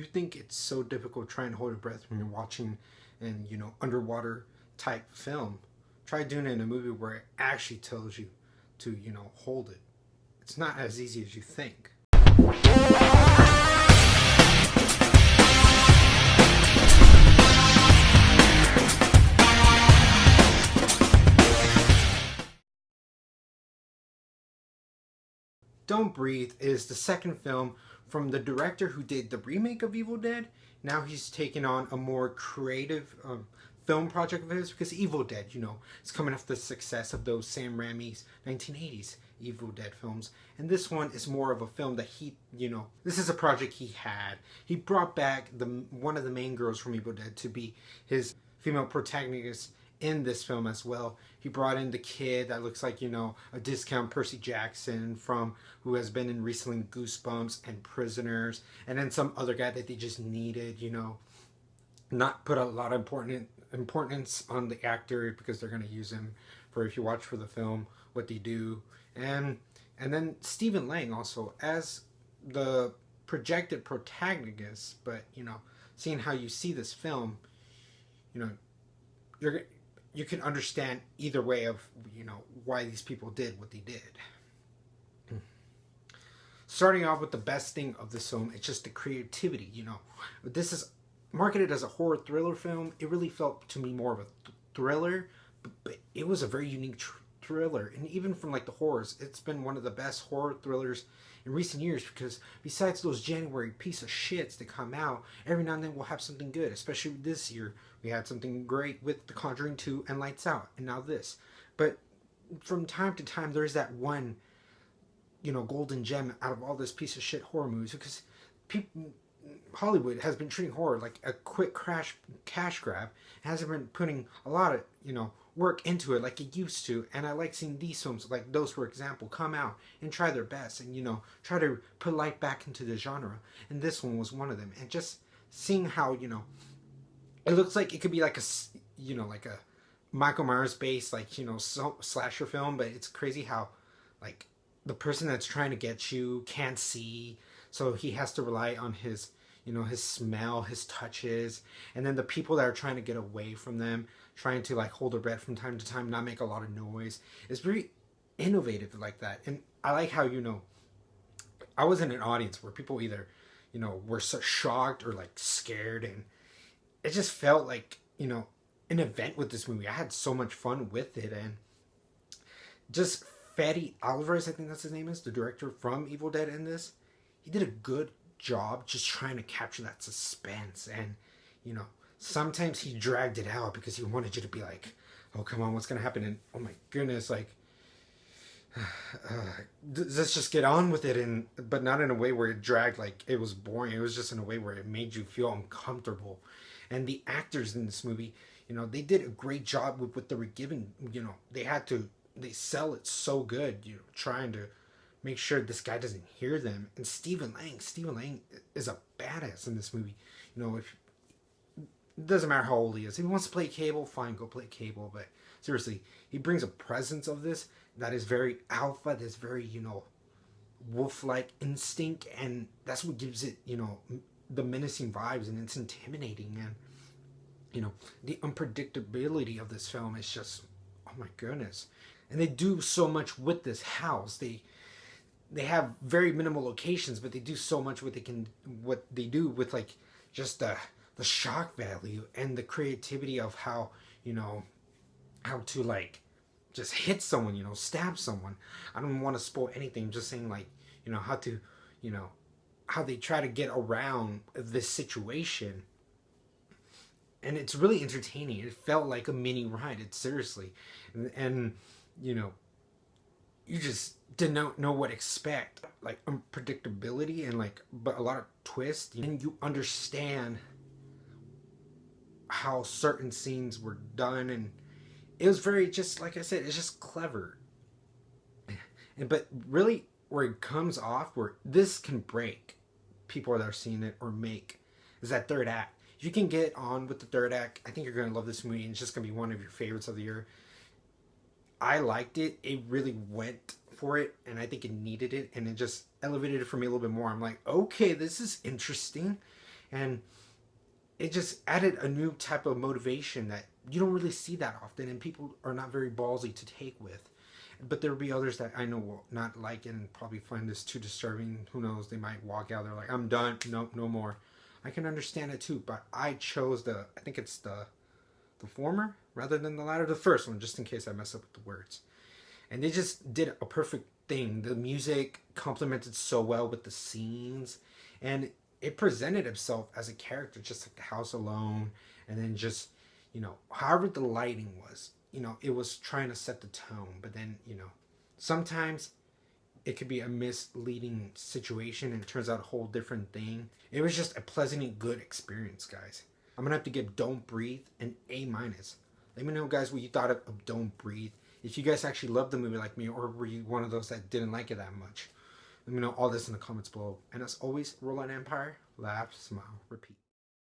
you think it's so difficult trying to hold your breath when you're watching an underwater type film, try doing it in a movie where it actually tells you to hold it. It's not as easy as you think. Don't Breathe is the second film from the director who did the remake of Evil Dead. Now he's taken on a more creative film project of his because Evil Dead, is coming off the success of those Sam Raimi's 1980s Evil Dead films. And this one is more of a film that this is a project he had. He brought back one of the main girls from Evil Dead to be his female protagonist in this film as well. He brought in the kid that looks like, a discount Percy Jackson from who has been in recently Goosebumps and Prisoners, and then some other guy that they just needed, not put a lot of importance on the actor because they're going to use him for, if you watch for the film, what they do. And then Stephen Lang also as the projected protagonist, but seeing how you see this film, you can understand either way of why these people did what they did. Starting off with the best thing of this film, it's just the creativity. This is marketed as a horror thriller film. It really felt to me more of a thriller, but it was a very unique thriller. And even from like the horrors, it's been one of the best horror thrillers in recent years, because besides those January piece of shits that come out, every now and then we'll have something good. Especially this year, we had something great with The Conjuring 2 and Lights Out, and now this. But from time to time, there's that one, golden gem out of all this piece of shit horror movies, because Hollywood has been treating horror like a quick cash grab. It hasn't been putting a lot of, work into it like it used to. And I like seeing these films, like those for example, come out and try their best and, try to put life back into the genre. And this one was one of them. And just seeing how, it looks like it could be like like a Michael Myers based, slasher film, but it's crazy how, like, the person that's trying to get you can't see, so he has to rely on his his smell, his touches, and then the people that are trying to get away from them, trying to like hold their breath from time to time, not make a lot of noise. It's very innovative like that. And I like how I was in an audience where people either were so shocked or like scared, and it just felt like an event with this movie. I had so much fun with it. And just Fede Alvarez, I think that's his name, is the director from Evil Dead in this. He did a good job just trying to capture that suspense. And sometimes he dragged it out because he wanted you to be like, oh come on, what's gonna happen? And oh my goodness, like let's just get on with it. But not in a way where it dragged like it was boring. It was just in a way where it made you feel uncomfortable. And the actors in this movie, they did a great job with what they were given. They sell it so good, trying to make sure this guy doesn't hear them. And Stephen Lang is a badass in this movie. If it doesn't matter how old he is, if he wants to play Cable, fine, go play Cable. But seriously, he brings a presence of this that is very alpha, that's very wolf-like instinct, and that's what gives it the menacing vibes, and it's intimidating. And the unpredictability of this film is just, oh my goodness. And they do so much with this house. They have very minimal locations, but they do so much what they do with like just the shock value and the creativity of how how to like just hit someone, stab someone. I don't want to spoil anything. I'm just saying like how to how they try to get around this situation. And it's really entertaining. It felt like a mini ride. It's seriously, and you just didn't know what to expect, like unpredictability and but a lot of twists, and you understand how certain scenes were done. And it was very, just like I said, it's just clever. But really, where it comes off, where this can break people that are seeing it or make, is that third act. If you can get on with the third act, I think you're going to love this movie, and it's just going to be one of your favorites of the year. I liked it. It really went for it, and I think it needed it, and it just elevated it for me a little bit more. I'm like, okay, this is interesting. And it just added a new type of motivation that you don't really see that often, and people are not very ballsy to take with. But there will be others that I know will not like it and probably find this too disturbing. Who knows? They might walk out there like, I'm done. Nope, no more. I can understand it too, but I chose I think it's the former rather than the latter, the first one, just in case I mess up with the words. And they just did a perfect thing. The music complemented so well with the scenes, and it presented himself as a character, just like the house alone, and then just, however the lighting was, it was trying to set the tone, but then, sometimes it could be a misleading situation and it turns out a whole different thing. It was just a pleasant and good experience, guys. I'm gonna have to give Don't Breathe an A minus. Let me know, guys, what you thought of Don't Breathe. If you guys actually loved the movie like me, or were you one of those that didn't like it that much? Let me know all this in the comments below. And as always, roll on Empire, laugh, smile, repeat.